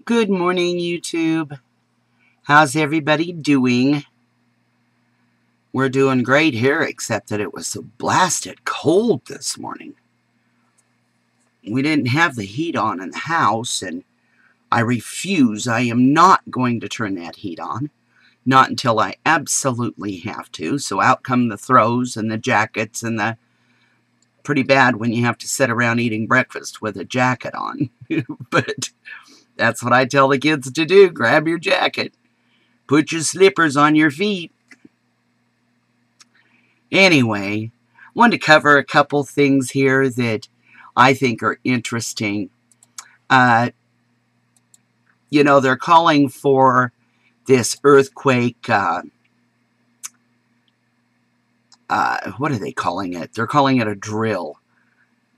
Good morning, YouTube. How's everybody doing? We're doing great here, except that it was so blasted cold this morning. We didn't have the heat on in the house, and I refuse. I am not going to turn that heat on. Not until I absolutely have to. So out come the throws and the jackets and the... Pretty bad when you have to sit around eating breakfast with a jacket on. But that's what I tell the kids to do. Grab your jacket. Put your slippers on your feet. Anyway, I wanted to cover a couple things here that I think are interesting. They're calling for this earthquake. What are they calling it? They're calling it a drill.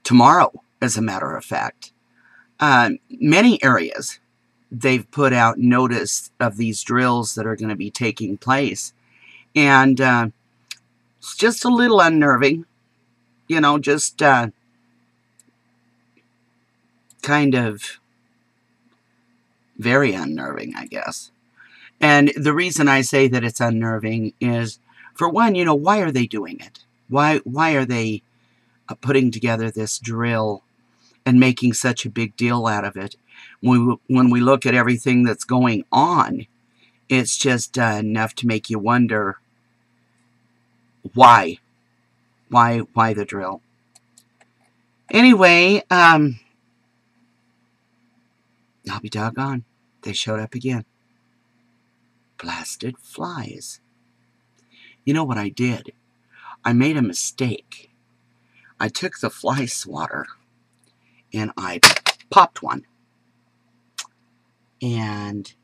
Tomorrow, as a matter of fact. Many areas, they've put out notice of these drills that are going to be taking place. And it's just a little unnerving. Just kind of very unnerving, I guess. And the reason I say that it's unnerving is, for one, why are they doing it? Why are they putting together this drill and making such a big deal out of it? When we look at everything that's going on, it's just enough to make you wonder why the drill. Anyway, I'll be doggone. They showed up again. Blasted flies. You know what I did? I made a mistake. I took the fly swatter and I popped one. And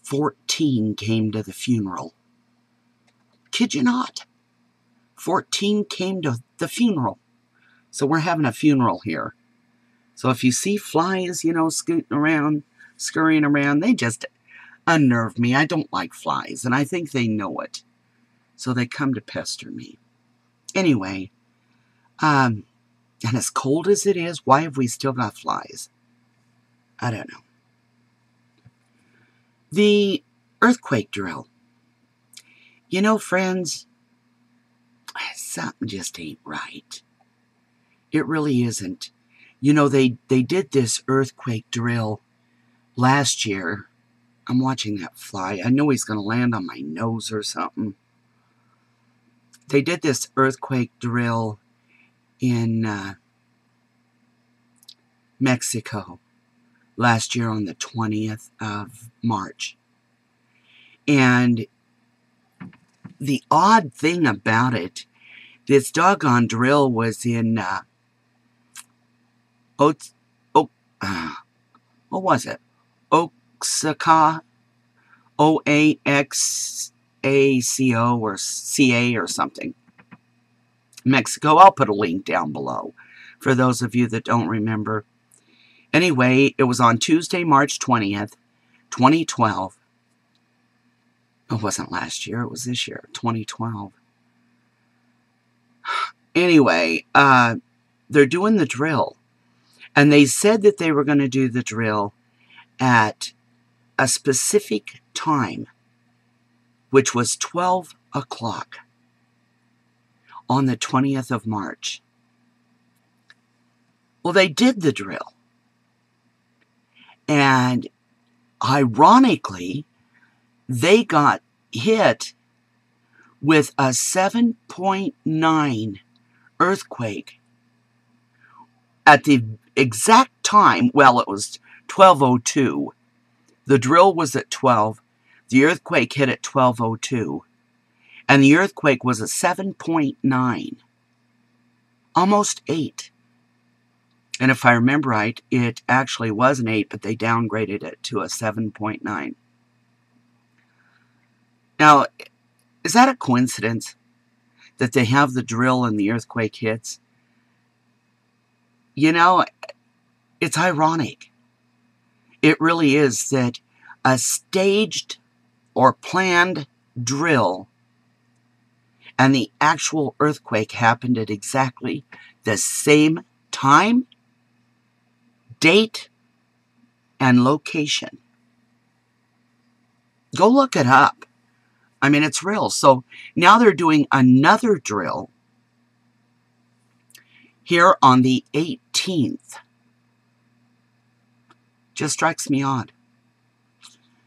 14 came to the funeral. Kid you not. 14 came to the funeral. So we're having a funeral here. So if you see flies, scooting around, scurrying around, they just unnerve me. I don't like flies, and I think they know it. So they come to pester me. Anyway, and as cold as it is, why have we still got flies? I don't know. The earthquake drill. Friends, something just ain't right. It really isn't. They did this earthquake drill last year. I'm watching that fly. I know he's going to land on my nose or something. They did this earthquake drill in Mexico last year on the 20th of March. And the odd thing about it, this doggone drill was in what was it? Oaxaca, Oaxaco or CA or something. Mexico. I'll put a link down below for those of you that don't remember. Anyway, it was on Tuesday, March 20th, 2012. It wasn't last year, it was this year, 2012. Anyway, they're doing the drill. And they said that they were going to do the drill at a specific time, which was 12 o'clock on the 20th of March. Well, they did the drill. And ironically, they got hit with a 7.9 earthquake at the exact time. Well, it was 12:02. The drill was at 12. The earthquake hit at 12:02. And the earthquake was a 7.9. Almost 8. And if I remember right, it actually was an 8, but they downgraded it to a 7.9. Now, is that a coincidence that they have the drill and the earthquake hits? It's ironic. It really is that a staged or planned drill and the actual earthquake happened at exactly the same time, date, and location. Go look it up. I mean, it's real. So now they're doing another drill here on the 18th. Just strikes me odd.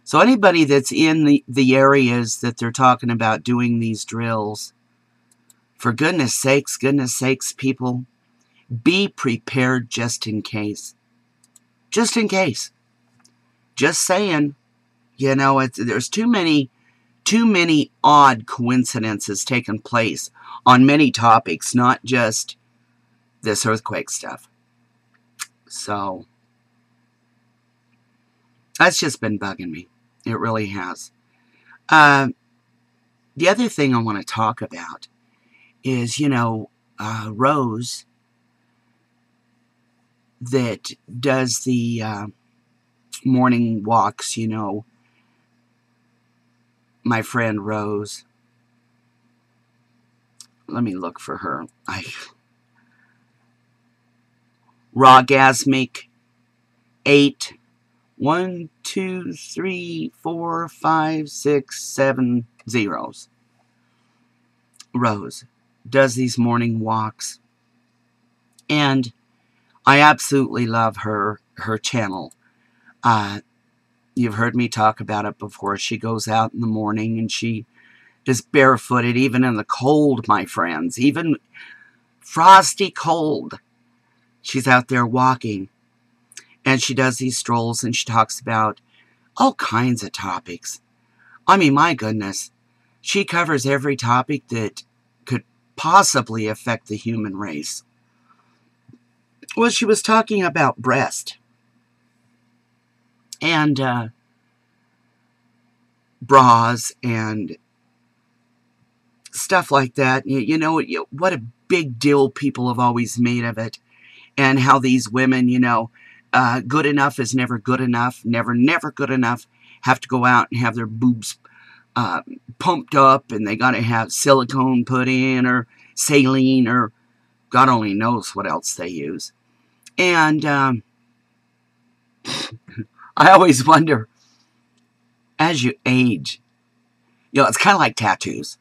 So anybody that's in the areas that they're talking about doing these drills, for goodness sakes, people, be prepared just in case. Just in case. Just saying, you know, there's too many odd coincidences taking place on many topics, not just this earthquake stuff. So that's just been bugging me. It really has. The other thing I want to talk about is, you know, Rose that does the morning walks, you know, my friend Rose. Let me look for her. Rawgasmic 8 1 2 3 4 5 6 7 zeros. Rose does these morning walks, and I absolutely love her channel. You've heard me talk about it before. She goes out in the morning and she is barefooted, even in the cold, my friends, even frosty cold. She's out there walking, and she does these strolls, and she talks about all kinds of topics. I mean, my goodness, she covers every topic that could possibly affect the human race. Well, she was talking about breast and bras and stuff like that. You know, what a big deal people have always made of it, and how these women, you know, good enough is never good enough, never good enough, have to go out and have their boobs pumped up, and they got to have silicone put in, or saline, or God only knows what else they use. And I always wonder, as you age, you know, it's kind of like tattoos.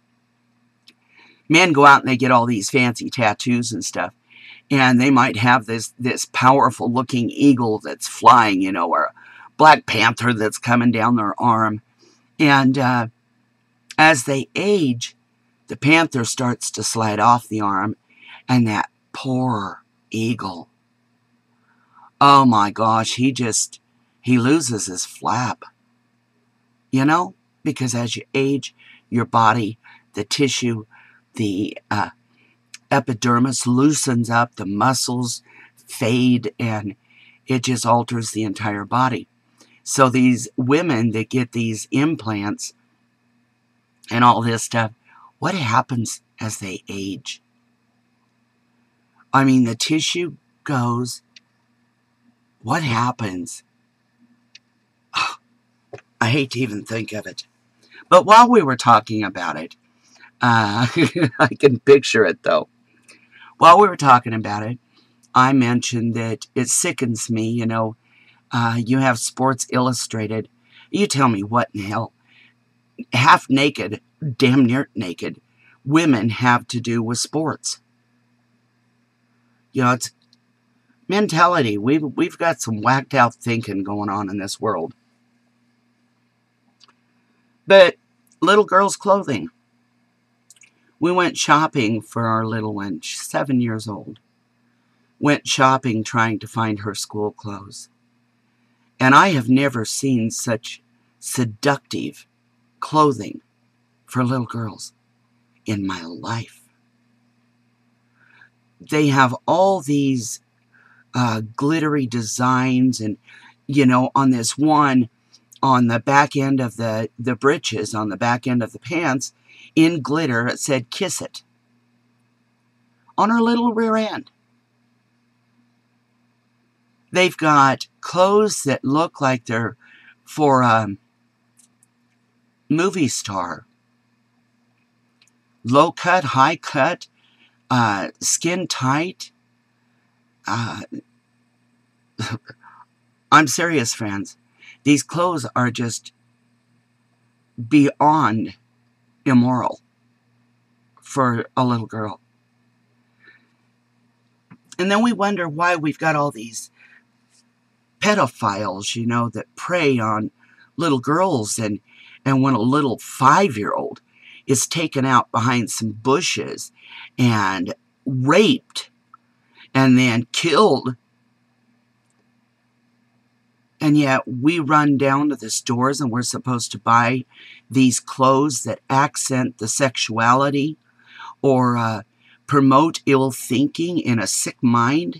Men go out and they get all these fancy tattoos and stuff, and they might have this powerful looking eagle that's flying, you know, or a Black Panther that's coming down their arm. And as they age, the panther starts to slide off the arm, and that poor eagle, oh my gosh, he loses his flap. You know, because as you age, your body, the tissue, the epidermis loosens up, the muscles fade, and it just alters the entire body. So these women that get these implants and all this stuff, what happens as they age? I mean, the tissue goes. What happens? Oh, I hate to even think of it. But while we were talking about it, I can picture it, though. While we were talking about it, I mentioned that it sickens me, you know. You have Sports Illustrated. You tell me what in the hell half naked, damn near naked, women have to do with sports. You know, it's mentality. We've got some whacked out thinking going on in this world. But little girl's clothing. We went shopping for our little one. She's 7 years old. Went shopping trying to find her school clothes. And I have never seen such seductive clothing for little girls in my life. They have all these glittery designs, and, you know, on this one, on the back end of the breeches, on the back end of the pants, in glitter, it said, "Kiss it." On her little rear end. They've got clothes that look like they're for a movie star. Low cut, high cut, skin tight. I I'm serious, friends. These clothes are just beyond immoral for a little girl. And then we wonder why we've got all these pedophiles, you know, that prey on little girls. And when a little 5-year-old is taken out behind some bushes and raped and then killed, and yet we run down to the stores and we're supposed to buy these clothes that accent the sexuality or promote ill thinking in a sick mind,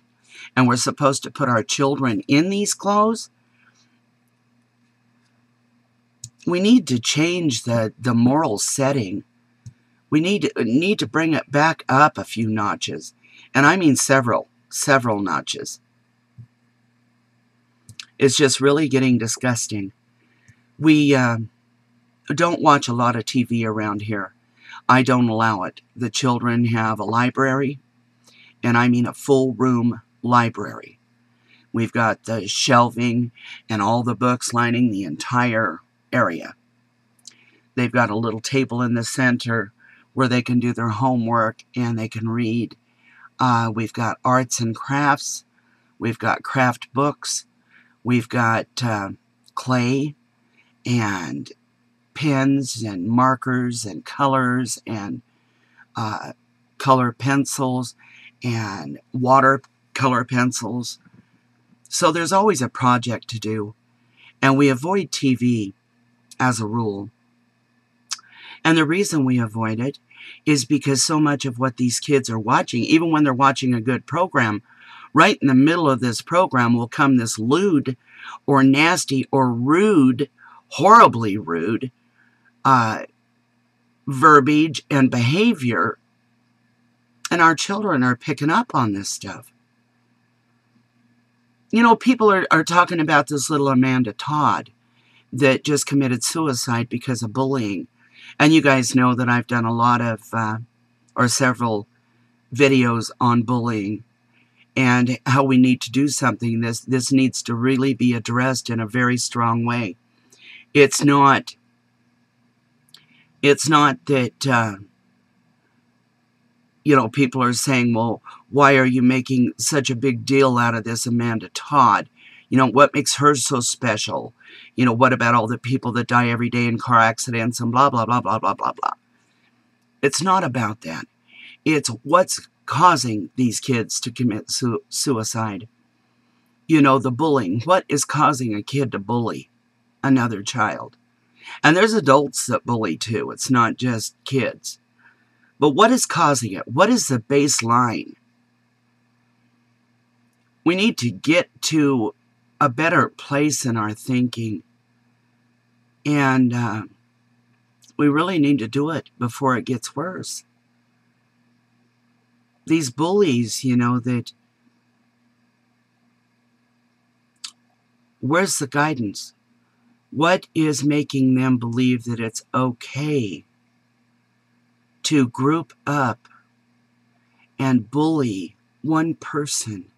and we're supposed to put our children in these clothes. We need to change the moral setting. We need to bring it back up a few notches. And I mean several notches. It's just really getting disgusting. We don't watch a lot of TV around here. I don't allow it. The children have a library, and I mean a full room library. We've got the shelving and all the books lining the entire area. They've got a little table in the center where they can do their homework and they can read. We've got arts and crafts. We've got craft books. We've got clay and pens and markers and colors and color pencils and watercolor pencils. So there's always a project to do. And we avoid TV as a rule. And the reason we avoid it is because so much of what these kids are watching, even when they're watching a good program, right in the middle of this program will come this lewd or nasty or rude, horribly rude verbiage and behavior. And our children are picking up on this stuff. You know, people are talking about this little Amanda Todd that just committed suicide because of bullying. And you guys know that I've done a lot of, or several videos on bullying and how we need to do something. This needs to really be addressed in a very strong way. It's not that, you know, people are saying, well, why are you making such a big deal out of this Amanda Todd? You know, what makes her so special? You know, what about all the people that die every day in car accidents and blah, blah, blah, blah, blah, blah, blah. It's not about that. It's what's causing these kids to commit suicide. You know, the bullying. What is causing a kid to bully another child? And there's adults that bully too. It's not just kids. But what is causing it? What is the baseline? We need to get to a better place in our thinking. And we really need to do it before it gets worse. These bullies, you know, that... Where's the guidance? What is making them believe that it's okay to group up and bully one person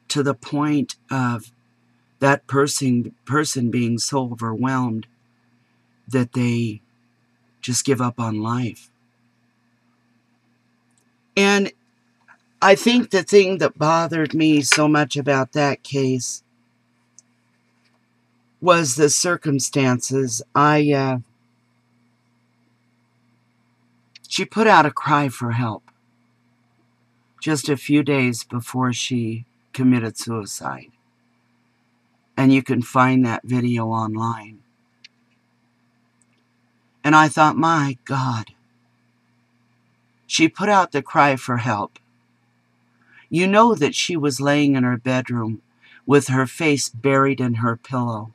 to the point of that person being so overwhelmed that they just give up on life? And I think the thing that bothered me so much about that case was the circumstances. She put out a cry for help just a few days before she committed suicide. And you can find that video online. And I thought, my God, she put out the cry for help. You know that she was laying in her bedroom with her face buried in her pillow,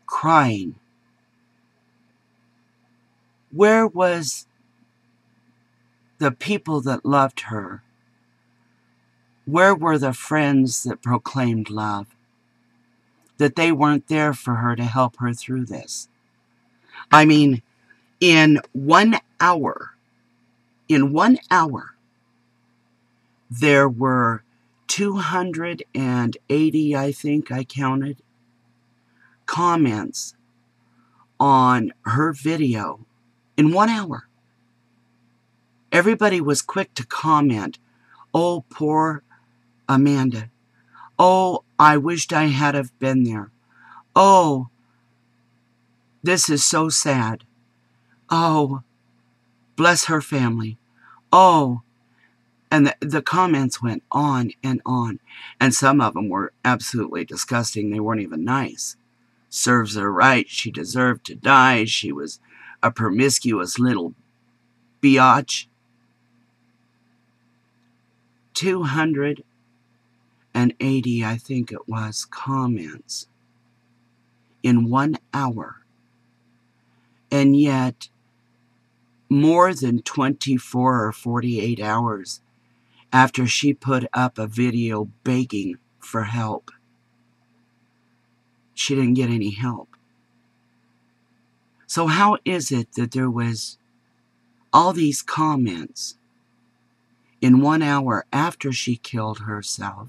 crying. Where was the people that loved her? Where were the friends that proclaimed love? That they weren't there for her to help her through this. I mean, in 1 hour, there were 280, I think I counted, comments on her video in 1 hour. Everybody was quick to comment, "Oh, poor Amanda. Oh, I wished I had have been there. Oh, this is so sad. Oh, bless her family. Oh," and the comments went on and on. And some of them were absolutely disgusting. They weren't even nice. Serves her right. She deserved to die. She was a promiscuous little biatch. 280, I think it was, comments in 1 hour. And yet, more than 24 or 48 hours after she put up a video begging for help, she didn't get any help. So how is it that there was all these comments in 1 hour after she killed herself,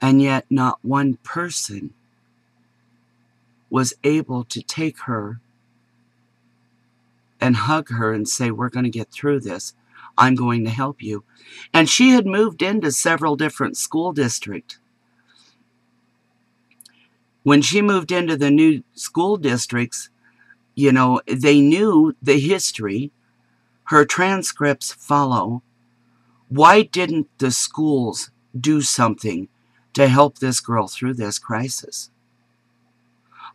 and yet not one person was able to take her and hug her and say, "We're going to get through this. I'm going to help you"? And she had moved into several different school districts. When she moved into the new school districts, you know, they knew the history. Her transcripts follow. Why didn't the schools do something to help this girl through this crisis?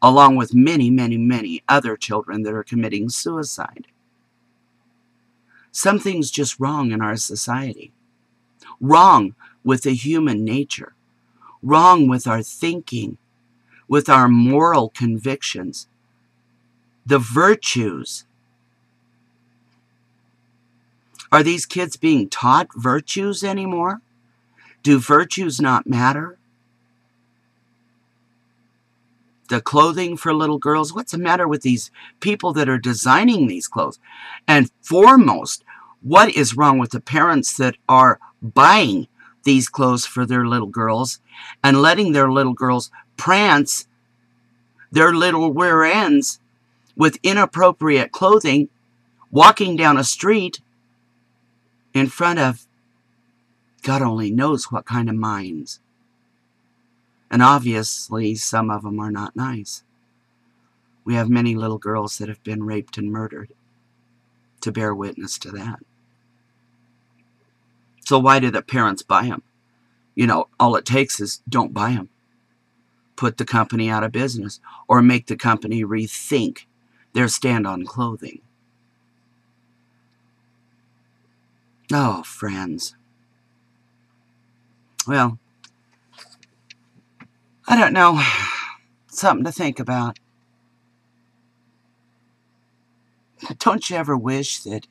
Along with many, many, many other children that are committing suicide. Something's just wrong in our society. Wrong with the human nature. Wrong with our thinking, with our moral convictions, the virtues. Are these kids being taught virtues anymore? Do virtues not matter? The clothing for little girls, what's the matter with these people that are designing these clothes? And foremost, what is wrong with the parents that are buying these clothes for their little girls and letting their little girls prance their little rear ends with inappropriate clothing, walking down a street in front of God only knows what kind of minds? And obviously, some of them are not nice. We have many little girls that have been raped and murdered to bear witness to that. So why do the parents buy them? You know, all it takes is don't buy them. Put the company out of business, or make the company rethink their stand on clothing. Oh, friends. Well, I don't know. Something to think about. Don't you ever wish that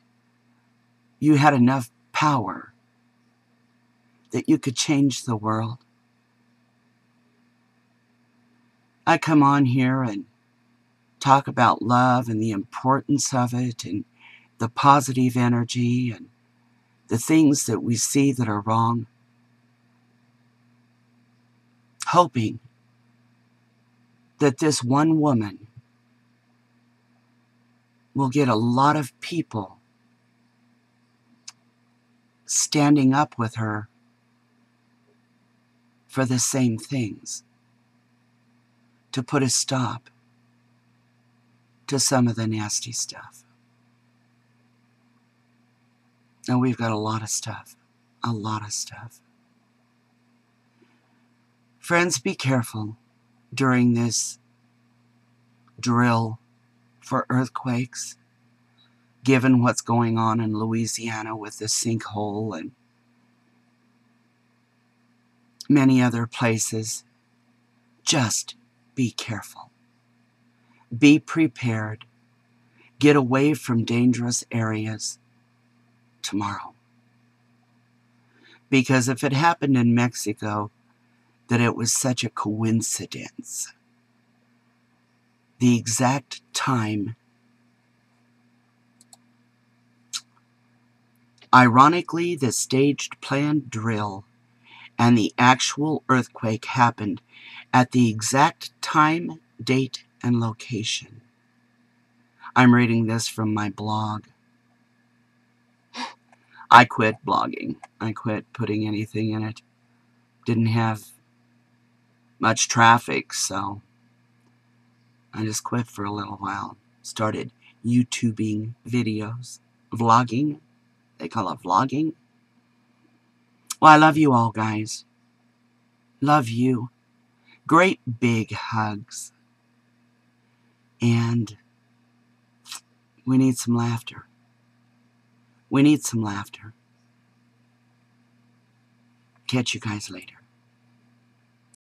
you had enough power that you could change the world? I come on here and talk about love and the importance of it and the positive energy and the things that we see that are wrong, hoping that this one woman will get a lot of people standing up with her for the same things, to put a stop to some of the nasty stuff. Now we've got a lot of stuff. A lot of stuff. Friends, be careful during this drill for earthquakes, given what's going on in Louisiana with the sinkhole and many other places. Just be careful. Be prepared. Get away from dangerous areas tomorrow. Because if it happened in Mexico, that it was such a coincidence. The exact time. Ironically, the staged planned drill And the actual earthquake happened at the exact time, date, and location. I'm reading this from my blog. I quit blogging. I quit putting anything in it. Didn't have much traffic, so I just quit for a little while. Started YouTubing videos. Vlogging. They call it vlogging. Well, I love you all, guys. Love you. Great big hugs. And we need some laughter. We need some laughter. Catch you guys later.